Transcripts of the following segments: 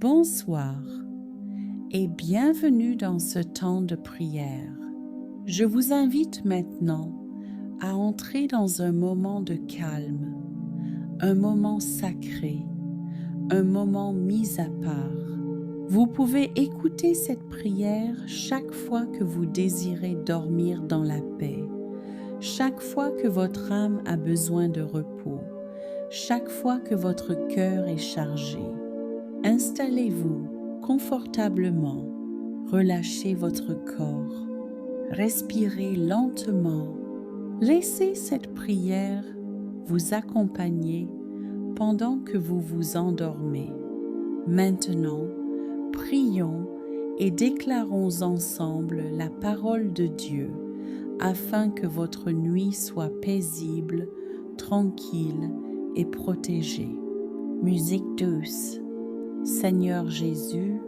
Bonsoir et bienvenue dans ce temps de prière. Je vous invite maintenant à entrer dans un moment de calme, un moment sacré, un moment mis à part. Vous pouvez écouter cette prière chaque fois que vous désirez dormir dans la paix, chaque fois que votre âme a besoin de repos, chaque fois que votre cœur est chargé. Installez-vous confortablement, relâchez votre corps, respirez lentement. Laissez cette prière vous accompagner pendant que vous vous endormez. Maintenant, prions et déclarons ensemble la parole de Dieu afin que votre nuit soit paisible, tranquille et protégée. Musique douce. Seigneur Jésus,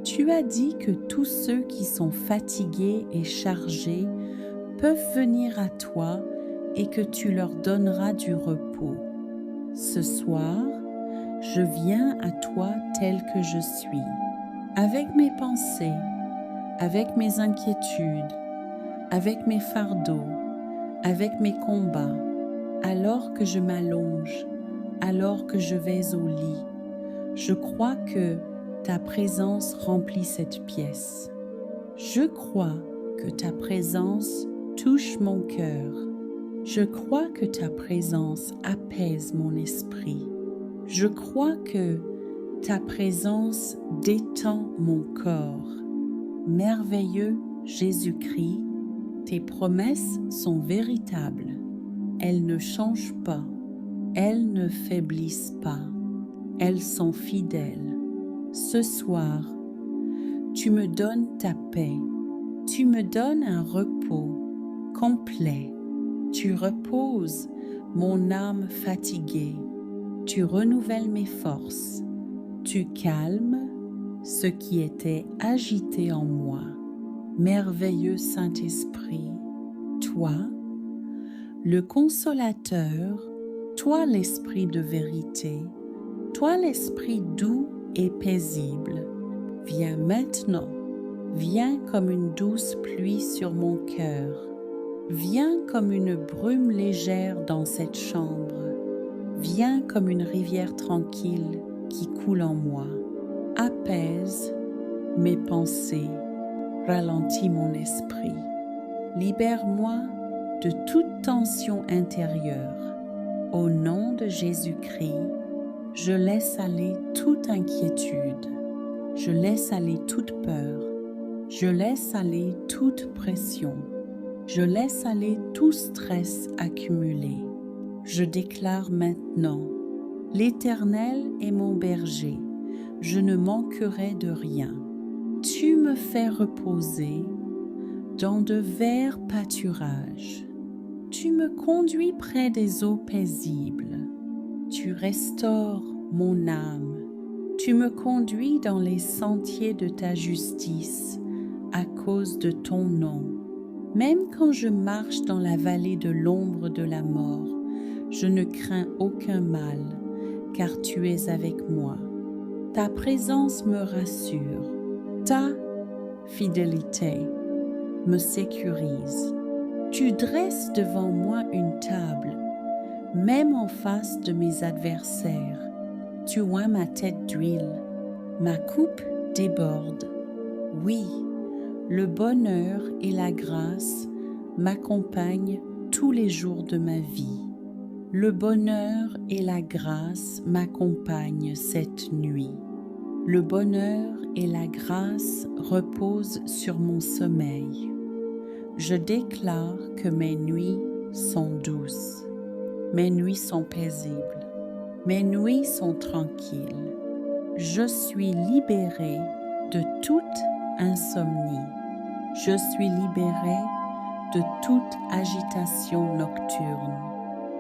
tu as dit que tous ceux qui sont fatigués et chargés peuvent venir à toi et que tu leur donneras du repos. Ce soir, je viens à toi tel que je suis, avec mes pensées, avec mes inquiétudes, avec mes fardeaux, avec mes combats, alors que je m'allonge, alors que je vais au lit. Je crois que ta présence remplit cette pièce. Je crois que ta présence touche mon cœur. Je crois que ta présence apaise mon esprit. Je crois que ta présence détend mon corps. Merveilleux Jésus-Christ, tes promesses sont véritables. Elles ne changent pas. Elles ne faiblissent pas. Elles sont fidèles. Ce soir, tu me donnes ta paix. Tu me donnes un repos complet. Tu reposes mon âme fatiguée. Tu renouvelles mes forces. Tu calmes ce qui était agité en moi. Merveilleux Saint-Esprit, toi, le consolateur, toi l'Esprit de vérité, toi l'Esprit doux et paisible, viens maintenant, viens comme une douce pluie sur mon cœur, viens comme une brume légère dans cette chambre, viens comme une rivière tranquille qui coule en moi, apaise mes pensées, ralentis mon esprit, libère-moi de toute tension intérieure. Au nom de Jésus-Christ, je laisse aller toute inquiétude, je laisse aller toute peur, je laisse aller toute pression, je laisse aller tout stress accumulé. Je déclare maintenant, l'Éternel est mon berger, je ne manquerai de rien. Tu me fais reposer dans de verts pâturages. Tu me conduis près des eaux paisibles. Tu restaures mon âme. Tu me conduis dans les sentiers de ta justice à cause de ton nom. Même quand je marche dans la vallée de l'ombre de la mort, je ne crains aucun mal, car tu es avec moi. Ta présence me rassure. Ta fidélité me sécurise. Tu dresses devant moi une table, même en face de mes adversaires. Tu oins ma tête d'huile, ma coupe déborde. Oui, le bonheur et la grâce m'accompagnent tous les jours de ma vie. Le bonheur et la grâce m'accompagnent cette nuit. Le bonheur et la grâce reposent sur mon sommeil. Je déclare que mes nuits sont douces, mes nuits sont paisibles, mes nuits sont tranquilles. Je suis libérée de toute insomnie. Je suis libérée de toute agitation nocturne.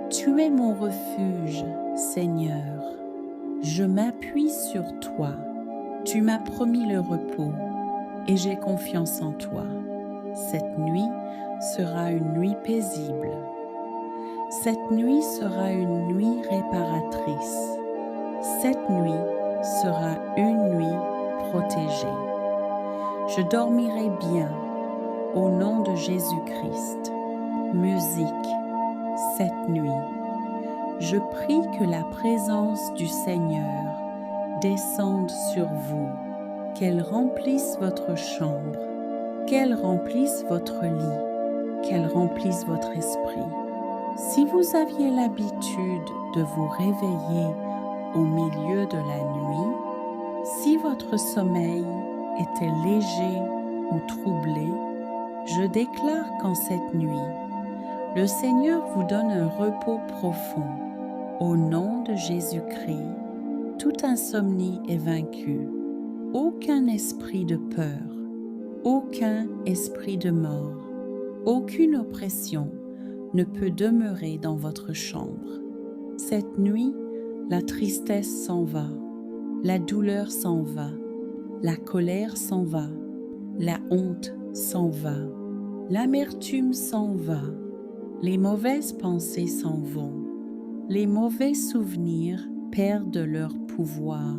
Tu es mon refuge, Seigneur. Je m'appuie sur toi. Tu m'as promis le repos et j'ai confiance en toi. Cette nuit sera une nuit paisible. Cette nuit sera une nuit réparatrice. Cette nuit sera une nuit protégée. Je dormirai bien au nom de Jésus-Christ. Musique, cette nuit. Je prie que la présence du Seigneur descende sur vous, qu'elle remplisse votre chambre, qu'elle remplisse votre lit, qu'elle remplisse votre esprit. Si vous aviez l'habitude de vous réveiller au milieu de la nuit, si votre sommeil était léger ou troublé, je déclare qu'en cette nuit, le Seigneur vous donne un repos profond. Au nom de Jésus-Christ, toute insomnie est vaincue. Aucun esprit de peur, aucun esprit de mort, aucune oppression ne peut demeurer dans votre chambre. Cette nuit, la tristesse s'en va, la douleur s'en va, la colère s'en va, la honte s'en va, l'amertume s'en va, les mauvaises pensées s'en vont, les mauvais souvenirs perdent leur pouvoir.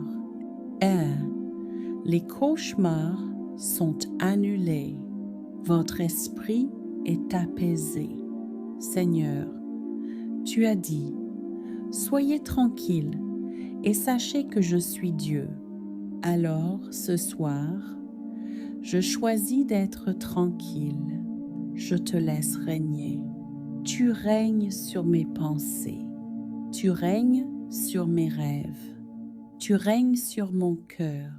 Les cauchemars sont annulés, votre esprit est apaisé. Seigneur, tu as dit, soyez tranquilles et sachez que je suis Dieu. Alors, ce soir, je choisis d'être tranquille. Je te laisse régner. Tu règnes sur mes pensées. Tu règnes sur mes rêves. Tu règnes sur mon cœur.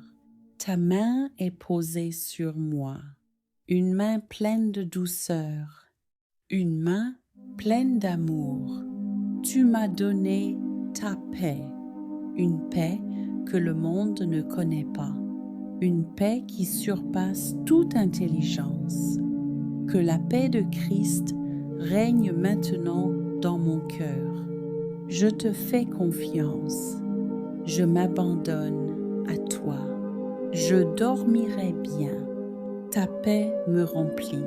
Ta main est posée sur moi. Une main pleine de douceur. Une main pleine d'amour. Tu m'as donné ta paix. Une paix que le monde ne connaît pas. Une paix qui surpasse toute intelligence. Que la paix de Christ règne maintenant dans mon cœur. Je te fais confiance. Je m'abandonne à toi. Je dormirai bien. Ta paix me remplit.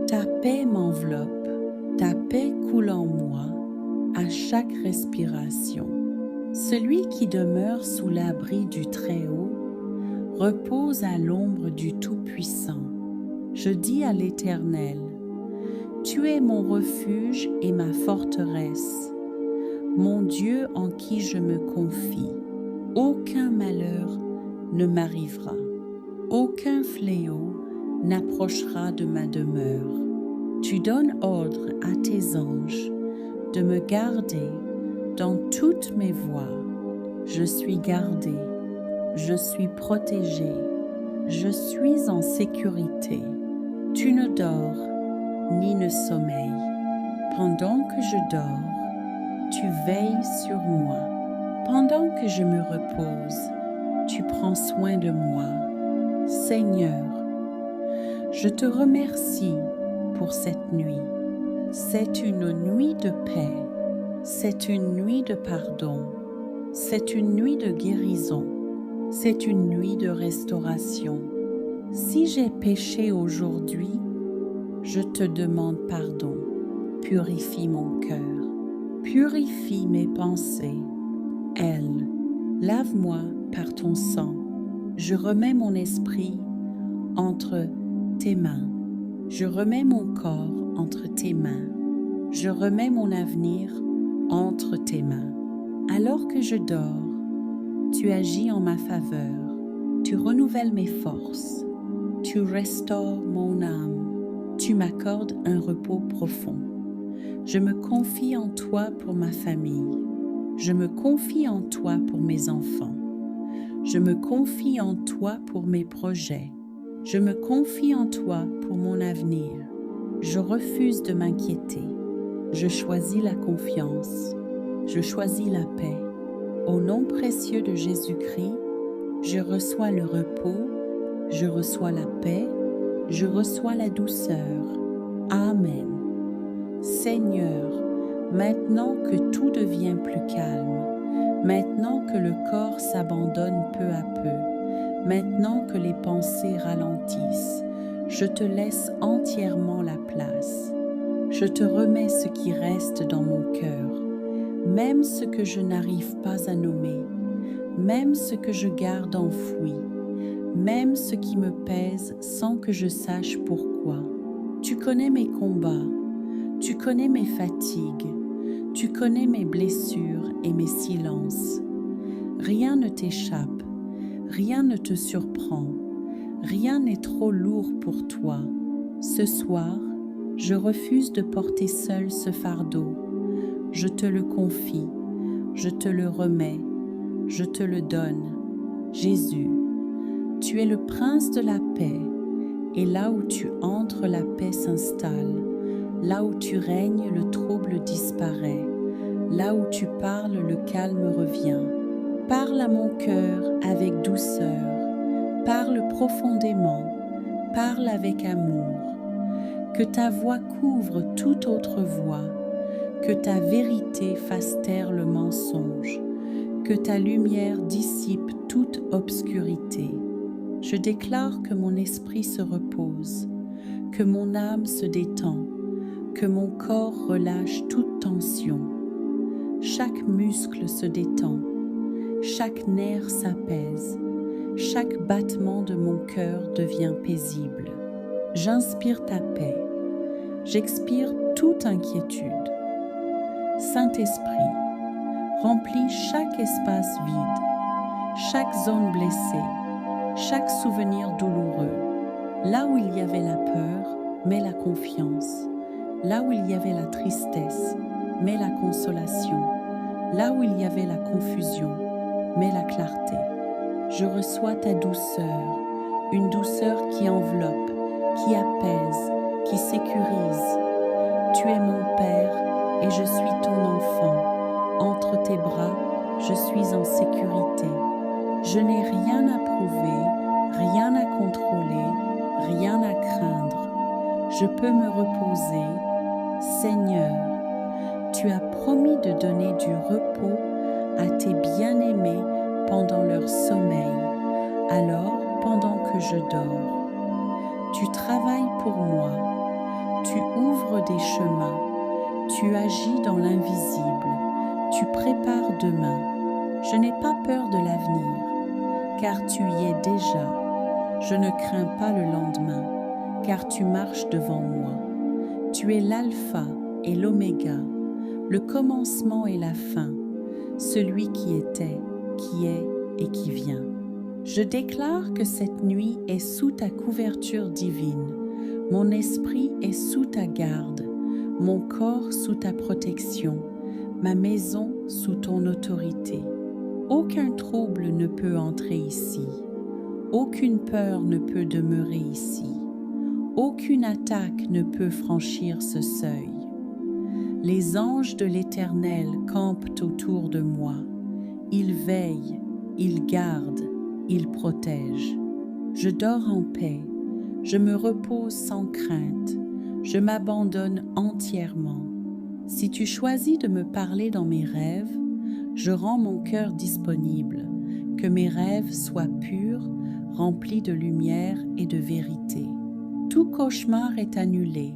Ta paix m'enveloppe. Ta paix coule en moi à chaque respiration. Celui qui demeure sous l'abri du Très-Haut repose à l'ombre du Tout-Puissant. Je dis à l'Éternel, tu es mon refuge et ma forteresse, mon Dieu en qui je me confie. Aucun malheur ne m'arrivera, aucun fléau n'approchera de ma demeure. Tu donnes ordre à tes anges de me garder dans toutes mes voies. Je suis gardé, je suis protégé, je suis en sécurité. Tu ne dors ni ne sommeilles. Pendant que je dors, tu veilles sur moi. Pendant que je me repose, tu prends soin de moi. Seigneur, je te remercie pour cette nuit. C'est une nuit de paix. C'est une nuit de pardon. C'est une nuit de guérison. C'est une nuit de restauration. Si j'ai péché aujourd'hui, je te demande pardon. Purifie mon cœur. Purifie mes pensées. Lave-moi par ton sang. Je remets mon esprit entre tes mains. Je remets mon corps entre tes mains. Je remets mon avenir entre tes mains. Alors que je dors, tu agis en ma faveur. Tu renouvelles mes forces. Tu restaures mon âme. Tu m'accordes un repos profond. Je me confie en toi pour ma famille. Je me confie en toi pour mes enfants. Je me confie en toi pour mes projets. Je me confie en toi pour mon avenir. Je refuse de m'inquiéter. Je choisis la confiance. Je choisis la paix. Au nom précieux de Jésus-Christ, je reçois le repos, je reçois la paix, je reçois la douceur. Amen. Seigneur, maintenant que tout devient plus calme, maintenant que le corps s'abandonne peu à peu, maintenant que les pensées ralentissent, je te laisse entièrement la place. Je te remets ce qui reste dans mon cœur, même ce que je n'arrive pas à nommer, même ce que je garde enfoui, même ce qui me pèse sans que je sache pourquoi. Tu connais mes combats, tu connais mes fatigues, tu connais mes blessures et mes silences. Rien ne t'échappe, rien ne te surprend, rien n'est trop lourd pour toi. Ce soir, je refuse de porter seul ce fardeau. Je te le confie, je te le remets, je te le donne. Jésus, tu es le prince de la paix, et là où tu entres, la paix s'installe. Là où tu règnes, le trouble disparaît. Là où tu parles, le calme revient. Parle à mon cœur avec douceur. Parle profondément. Parle avec amour. Que ta voix couvre toute autre voix. Que ta vérité fasse taire le mensonge. Que ta lumière dissipe toute obscurité. Je déclare que mon esprit se repose, que mon âme se détend, que mon corps relâche toute tension. Chaque muscle se détend, chaque nerf s'apaise, chaque battement de mon cœur devient paisible. J'inspire ta paix, j'expire toute inquiétude. Saint-Esprit, remplis chaque espace vide, chaque zone blessée, chaque souvenir douloureux. Là où il y avait la peur, mets la confiance. Là où il y avait la tristesse, mets la consolation. Là où il y avait la confusion, mets la clarté. Je reçois ta douceur, une douceur qui enveloppe, qui apaise, qui sécurise. Tu es mon Père et je suis ton enfant. Entre tes bras, je suis en sécurité. Je n'ai rien à prouver, rien à contrôler, rien à craindre. Je peux me reposer. Seigneur, tu as promis de donner du repos à tes bien-aimés pendant leur sommeil, alors pendant que je dors. Tu travailles pour moi, tu ouvres des chemins, tu agis dans l'invisible, tu prépares demain. Je n'ai pas peur de l'avenir, car tu y es déjà. Je ne crains pas le lendemain, car tu marches devant moi. Tu es l'alpha et l'oméga, le commencement et la fin, celui qui était, qui est et qui vient. Je déclare que cette nuit est sous ta couverture divine, mon esprit est sous ta garde, mon corps sous ta protection, ma maison sous ton autorité. Aucun trouble ne peut entrer ici, aucune peur ne peut demeurer ici, aucune attaque ne peut franchir ce seuil. Les anges de l'Éternel campent autour de moi. Ils veillent, ils gardent, ils protègent. Je dors en paix, je me repose sans crainte, je m'abandonne entièrement. Si tu choisis de me parler dans mes rêves, je rends mon cœur disponible, que mes rêves soient purs, remplis de lumière et de vérité. Tout cauchemar est annulé,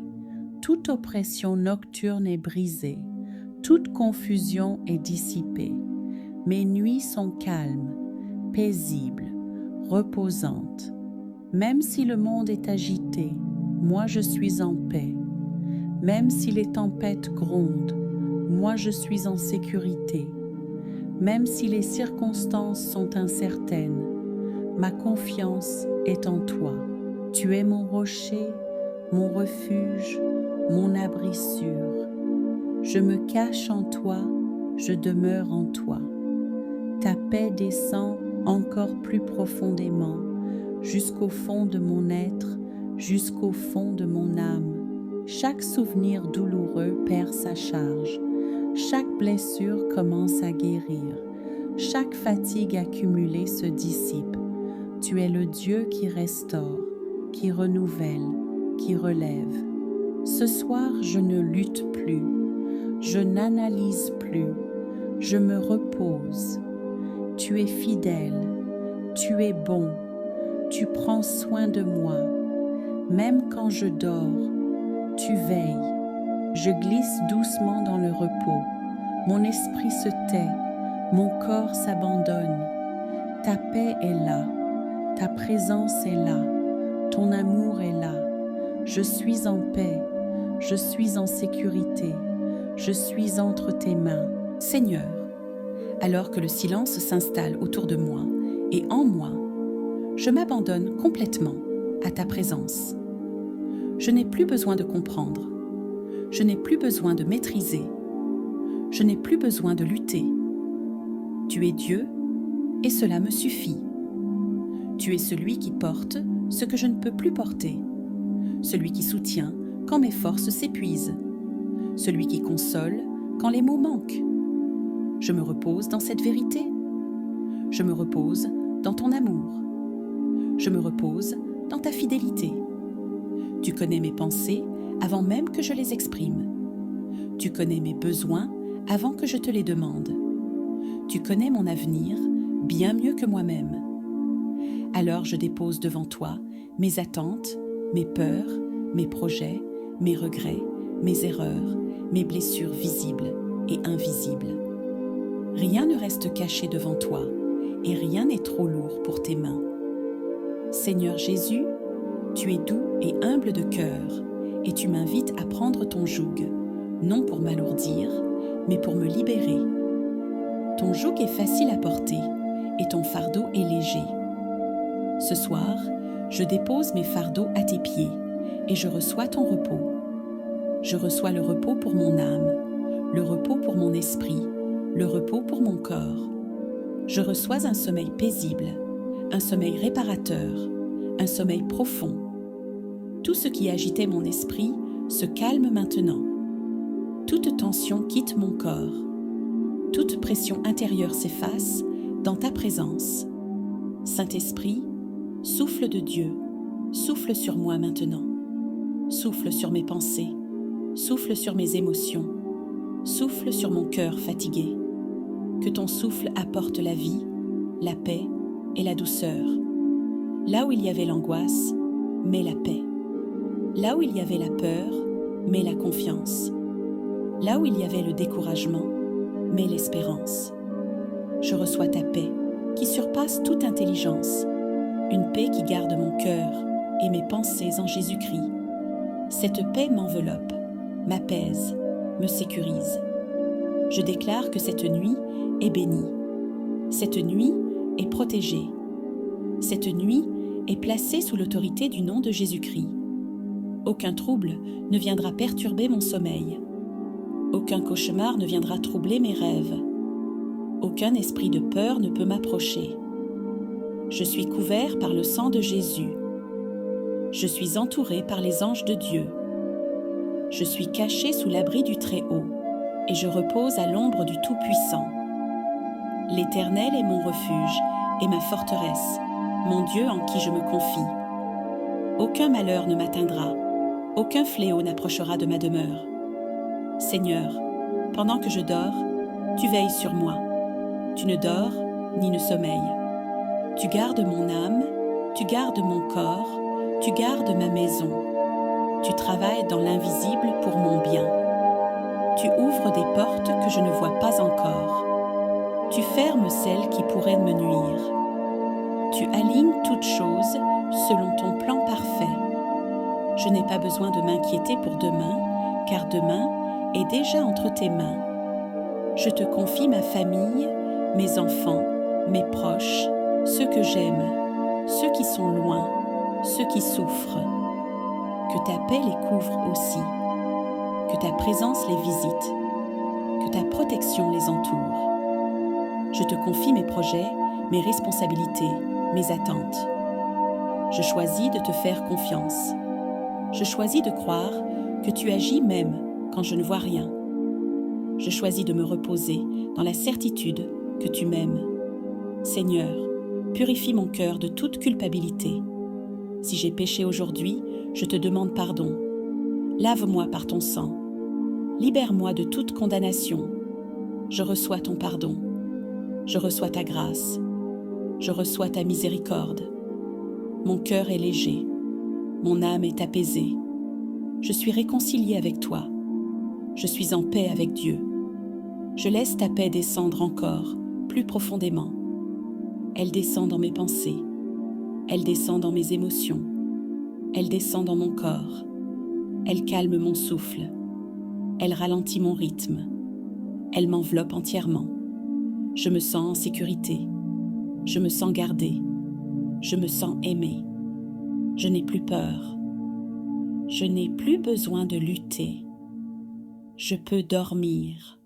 toute oppression nocturne est brisée, toute confusion est dissipée. Mes nuits sont calmes, paisibles, reposantes. Même si le monde est agité, moi je suis en paix. Même si les tempêtes grondent, moi je suis en sécurité. Même si les circonstances sont incertaines, ma confiance est en toi. Tu es mon rocher, mon refuge, mon abri sûr. Je me cache en toi, je demeure en toi. Ta paix descend encore plus profondément, jusqu'au fond de mon être, jusqu'au fond de mon âme. Chaque souvenir douloureux perd sa charge. Chaque blessure commence à guérir. Chaque fatigue accumulée se dissipe. Tu es le Dieu qui restaure, qui renouvelle, qui relève. Ce soir, je ne lutte plus. Je n'analyse plus. Je me repose. Tu es fidèle. Tu es bon. Tu prends soin de moi. Même quand je dors, tu veilles. Je glisse doucement dans le repos. Mon esprit se tait. Mon corps s'abandonne. Ta paix est là, ta présence est là, ton amour est là. Je suis en paix, je suis en sécurité, je suis entre tes mains. Seigneur, alors que le silence s'installe autour de moi et en moi, je m'abandonne complètement à ta présence. Je n'ai plus besoin de comprendre, je n'ai plus besoin de maîtriser, je n'ai plus besoin de lutter. Tu es Dieu et cela me suffit. Tu es celui qui porte ce que je ne peux plus porter, celui qui soutient quand mes forces s'épuisent, celui qui console quand les mots manquent. Je me repose dans cette vérité. Je me repose dans ton amour. Je me repose dans ta fidélité. Tu connais mes pensées avant même que je les exprime. Tu connais mes besoins avant que je te les demande. Tu connais mon avenir bien mieux que moi-même. Alors je dépose devant toi mes attentes, mes peurs, mes projets, mes regrets, mes erreurs, mes blessures visibles et invisibles. Rien ne reste caché devant toi et rien n'est trop lourd pour tes mains. Seigneur Jésus, tu es doux et humble de cœur et tu m'invites à prendre ton joug, non pour m'alourdir, mais pour me libérer. Ton joug est facile à porter et ton fardeau est léger. Ce soir, je dépose mes fardeaux à tes pieds et je reçois ton repos. Je reçois le repos pour mon âme, le repos pour mon esprit, le repos pour mon corps. Je reçois un sommeil paisible, un sommeil réparateur, un sommeil profond. Tout ce qui agitait mon esprit se calme maintenant. Toute tension quitte mon corps. Toute pression intérieure s'efface dans ta présence. Saint-Esprit, souffle de Dieu, souffle sur moi maintenant. Souffle sur mes pensées, souffle sur mes émotions, souffle sur mon cœur fatigué. Que ton souffle apporte la vie, la paix et la douceur. Là où il y avait l'angoisse, mets la paix. Là où il y avait la peur, mets la confiance. Là où il y avait le découragement, mets l'espérance. Je reçois ta paix qui surpasse toute intelligence, une paix qui garde mon cœur et mes pensées en Jésus-Christ. Cette paix m'enveloppe, m'apaise, me sécurise. Je déclare que cette nuit est bénie. Cette nuit est protégée. Cette nuit est placée sous l'autorité du nom de Jésus-Christ. Aucun trouble ne viendra perturber mon sommeil. Aucun cauchemar ne viendra troubler mes rêves. Aucun esprit de peur ne peut m'approcher. Je suis couvert par le sang de Jésus. Je suis entouré par les anges de Dieu. Je suis caché sous l'abri du Très-Haut et je repose à l'ombre du Tout-Puissant. L'Éternel est mon refuge et ma forteresse, mon Dieu en qui je me confie. Aucun malheur ne m'atteindra, aucun fléau n'approchera de ma demeure. Seigneur, pendant que je dors, tu veilles sur moi. Tu ne dors ni ne sommeilles. Tu gardes mon âme, tu gardes mon corps, tu gardes ma maison. Tu travailles dans l'invisible pour mon bien. Tu ouvres des portes que je ne vois pas encore. Tu fermes celles qui pourraient me nuire. Tu alignes toutes choses selon ton plan parfait. Je n'ai pas besoin de m'inquiéter pour demain, car demain est déjà entre tes mains. Je te confie ma famille, mes enfants, mes proches, ceux que j'aime, ceux qui sont loin, ceux qui souffrent. Que ta paix les couvre aussi, que ta présence les visite, que ta protection les entoure. Je te confie mes projets, mes responsabilités, mes attentes. Je choisis de te faire confiance. Je choisis de croire que tu agis même quand je ne vois rien. Je choisis de me reposer dans la certitude que tu m'aimes. Seigneur, purifie mon cœur de toute culpabilité. Si j'ai péché aujourd'hui, je te demande pardon. Lave-moi par ton sang. Libère-moi de toute condamnation. Je reçois ton pardon. Je reçois ta grâce. Je reçois ta miséricorde. Mon cœur est léger. Mon âme est apaisée. Je suis réconcilié avec toi. Je suis en paix avec Dieu. Je laisse ta paix descendre encore, plus profondément. Elle descend dans mes pensées. Elle descend dans mes émotions. Elle descend dans mon corps. Elle calme mon souffle. Elle ralentit mon rythme. Elle m'enveloppe entièrement. Je me sens en sécurité. Je me sens gardée. Je me sens aimée. Je n'ai plus peur. Je n'ai plus besoin de lutter. Je peux dormir.